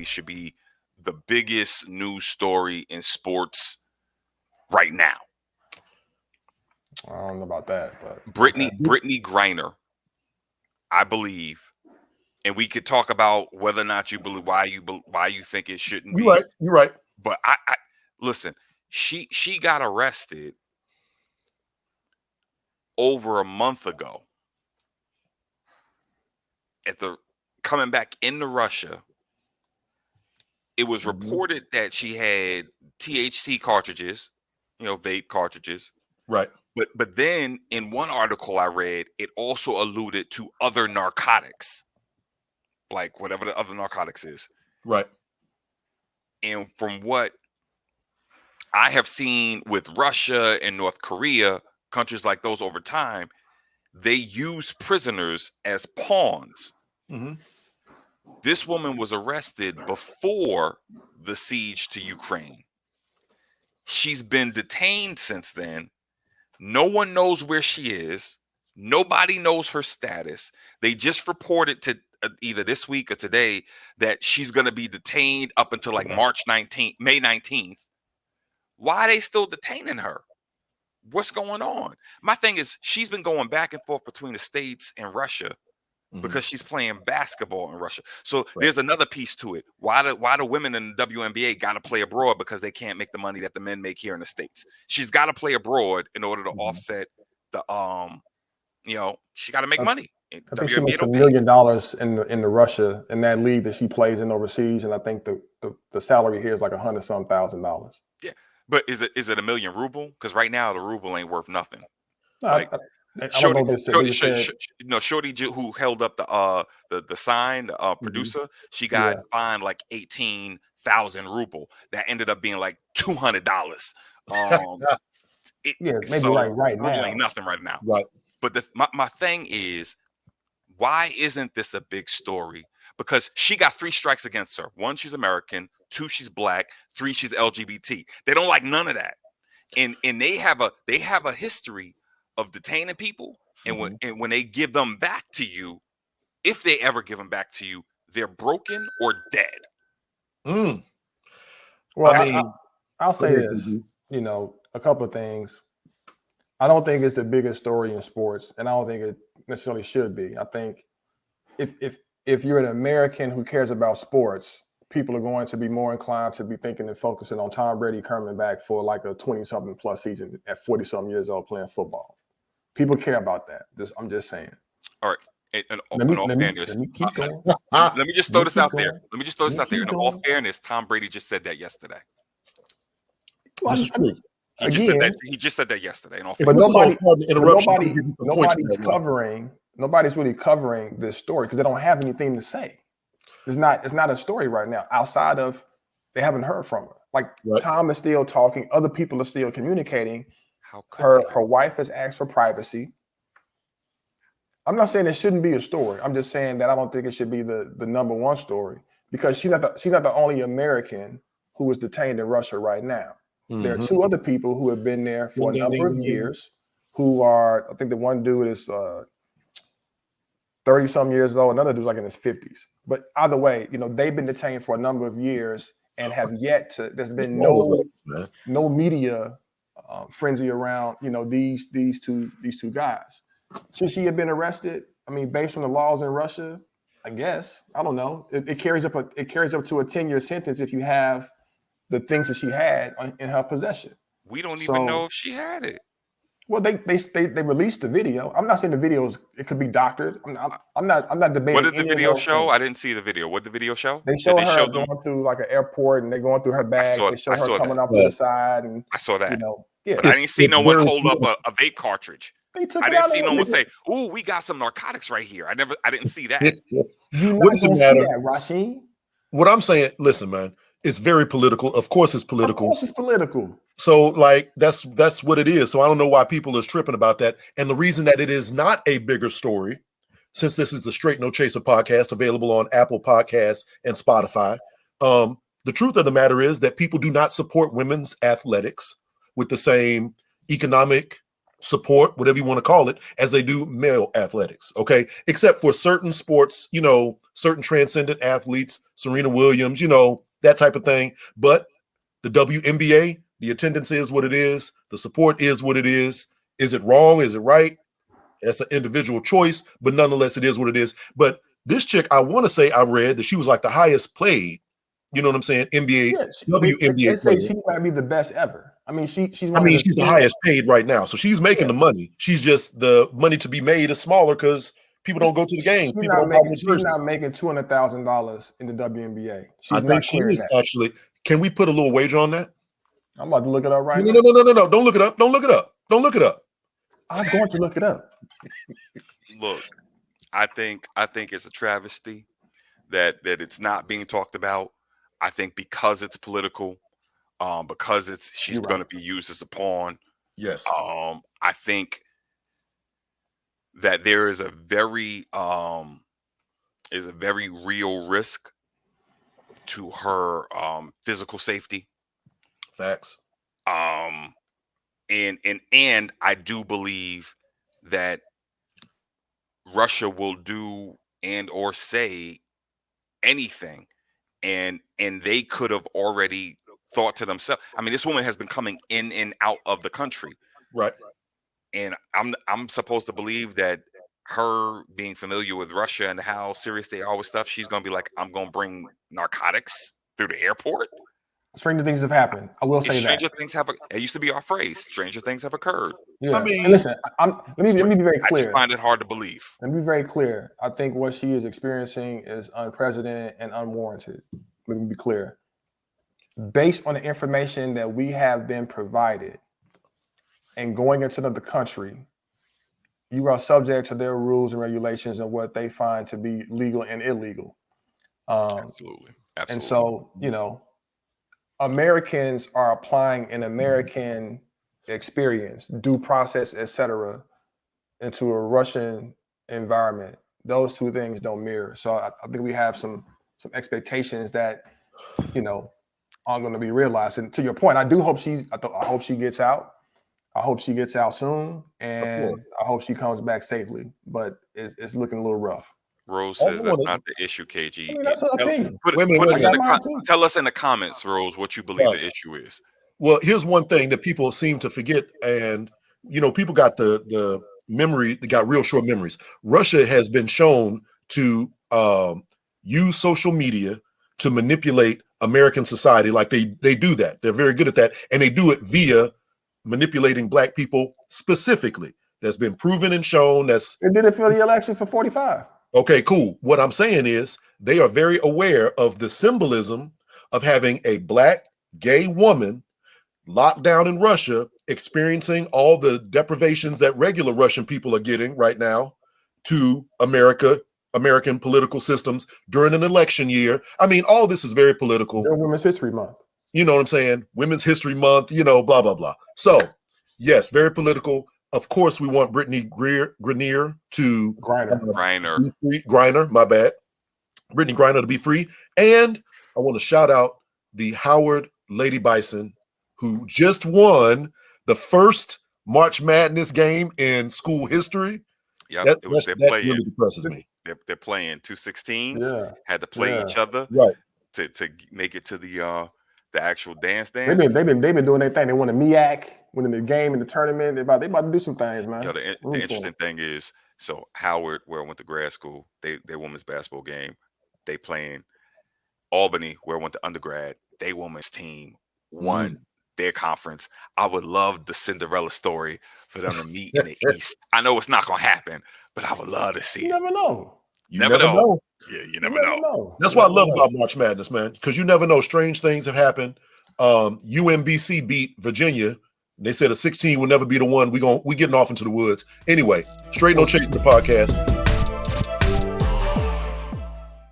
arguably should be the biggest news story in sports right now. I don't know about that, but Brittney Griner, I believe, and we could talk about whether or not you believe why you think it shouldn't be. You're right. But I listen. She got arrested over a month ago coming back into Russia. It was reported that she had THC cartridges, vape cartridges. Right. But then in one article I read, it also alluded to other narcotics, like whatever the other narcotics is. Right. And from what I have seen with Russia and North Korea, countries like those over time, they use prisoners as pawns. Mm-hmm. This woman was arrested before the siege to Ukraine. She's been detained since then. No one knows where she is. Nobody knows her status. They just reported to either this week or today that she's going to be detained up until like May 19th. Why are they still detaining her? What's going on? My thing is, she's been going back and forth between the States and Russia because she's playing basketball in Russia. So there's another piece to it. Why do women in the WNBA got to play abroad because they can't make the money that the men make here in the States? She's got to play abroad in order to offset the she got to make money. I think she makes $1 million in the Russia in that league that she plays in overseas, and I think the salary here is like $100-some thousand. Yeah, but is it $1 million ruble? Because right now the ruble ain't worth nothing. Shorty, who held up the sign, the producer, she got fined like 18,000 ruble. That ended up being like $200. Maybe right now ain't nothing right now. Right. But my thing is, why isn't this a big story? Because she got 3 strikes against her. 1, she's American. 2, she's black. 3, she's LGBT. They don't like none of that, and they have a history of detaining people, and when they give them back to you, if they ever give them back to you, they're broken or dead. Well, I'll say this, a couple of things. I don't think it's the biggest story in sports, and I don't think it necessarily should be. I think if you're an American who cares about sports, people are going to be more inclined to be thinking and focusing on Tom Brady coming back for like a 20-something plus season at 40-something years old playing football. People care about that. I'm just saying. All right. Let me just throw this out there. In all fairness, Tom Brady just said that yesterday. That's true. He just said that yesterday. But nobody's really covering this story because they don't have anything to say. It's not a story right now outside of they haven't heard from her. Like Tom is still talking, other people are still communicating. Her wife has asked for privacy. I'm not saying it shouldn't be a story. I'm just saying that I don't think it should be the number one story because she's not the only American who is detained in Russia right now. There are 2 other people who have been there for a number of years who are, I think the one dude is 30-some years old. Another dude's like in his 50s. But either way, they've been detained for a number of years and have yet to, there's been no media frenzy around, these two guys. Should she have been arrested? I mean, based on the laws in Russia, I guess. I don't know. It carries up to a 10-year sentence if you have the things that she had in her possession. We don't even know if she had it. Well, they released the video. I'm not saying the videos. It could be doctored. I'm not debating. What did the video show? I didn't see the video. What did the video show? They show her going through like an airport, and they're going through her bag. They show her coming up to the side, and I saw that. But I didn't see no one hold up a vape cartridge. I didn't see no one say, "Ooh, we got some narcotics right here." I didn't see that. What does it matter, Rasheem? What I'm saying, listen, man, it's very political. Of course, it's political. So, like, that's what it is. So I don't know why people are tripping about that. And the reason that it is not a bigger story, since this is the Straight No Chaser podcast available on Apple Podcasts and Spotify, the truth of the matter is that people do not support women's athletics with the same economic support, whatever you want to call it, as they do male athletics. Okay, except for certain sports, certain transcendent athletes, Serena Williams, that type of thing. But the WNBA, the attendance is what it is. The support is what it is. Is it wrong? Is it right? That's an individual choice, but nonetheless, it is what it is. But this chick, I want to say I read that she was like the highest played, you know what I'm saying? NBA, WNBA they say player. she might be the best ever. I mean, she's she's the highest paid right now. So she's making the money. She's just the money to be made is smaller because people don't go to the games. She's not making $200,000 in the WNBA. I think she is actually. Can we put a little wager on that? I'm about to look it up right now. No. Don't look it up. Don't look it up. Don't look it up. I'm going to look it up. Look, I think it's a travesty that it's not being talked about. I think because it's political, because she's going to be used as a pawn. Yes. I think that there is a very real risk to her physical safety. Facts. And I do believe that Russia will do and or say anything, and they could have already thought to themselves. I mean, this woman has been coming in and out of the country, right? And I'm supposed to believe that her being familiar with Russia and how serious they are with stuff, she's gonna be like, I'm gonna bring narcotics through the airport. Stranger things have happened. I will say stranger things have. It used to be our phrase. Stranger things have occurred. Yeah. I mean, and listen. Let me be very clear. I just find it hard to believe. Let me be very clear. I think what she is experiencing is unprecedented and unwarranted. Let me be clear. Based on the information that we have been provided, and going into another country, you are subject to their rules and regulations and what they find to be legal and illegal. Absolutely. And so, Americans are applying an American experience, due process, etc., into a Russian environment. Those two things don't mirror. So I think we have some expectations that, aren't going to be realized. And to your point, I do hope I hope she gets out. I hope she gets out soon, and I hope she comes back safely. But it's looking a little rough. Rose says that's not the issue, KG. I mean, that's her opinion. Tell us in the comments, Rose, what you believe the issue is. Well, here's one thing that people seem to forget, and people got the memory, they got real short memories. Russia has been shown to use social media to manipulate American society. Like they do that. They're very good at that, and they do it via manipulating Black people specifically. That's been proven and shown. They did it for the election for 45. Okay, cool. What I'm saying is they are very aware of the symbolism of having a Black gay woman locked down in Russia, experiencing all the deprivations that regular Russian people are getting right now to American political systems during an election year. I mean, all this is very political. Women's History Month. You know what I'm saying? Women's History Month, blah, blah, blah. So, yes, very political. Of course, we want Brittney Griner to Griner, my bad. Brittney Griner to be free. And I want to shout out the Howard Lady Bison, who just won the first March Madness game in school history. Yeah, that really depresses me. They're playing 216s. Had to play each other to make it to the actual dance. They've been doing their thing. They won a MEAC, winning the game in the tournament. They about to do some things, man. The interesting thing is, so Howard, where I went to grad school, their women's basketball game, they playing Albany, where I went to undergrad. Their women's team won their conference. I would love the Cinderella story for them to meet in the East. I know it's not gonna happen, but I would love to see it. You never know. You never know. Yeah, you never know. That's what I love about March Madness, man, because you never know. Strange things have happened. UMBC beat Virginia. They said a 16 will never be the one. We getting off into the woods. Anyway, Straight No Chasing the podcast.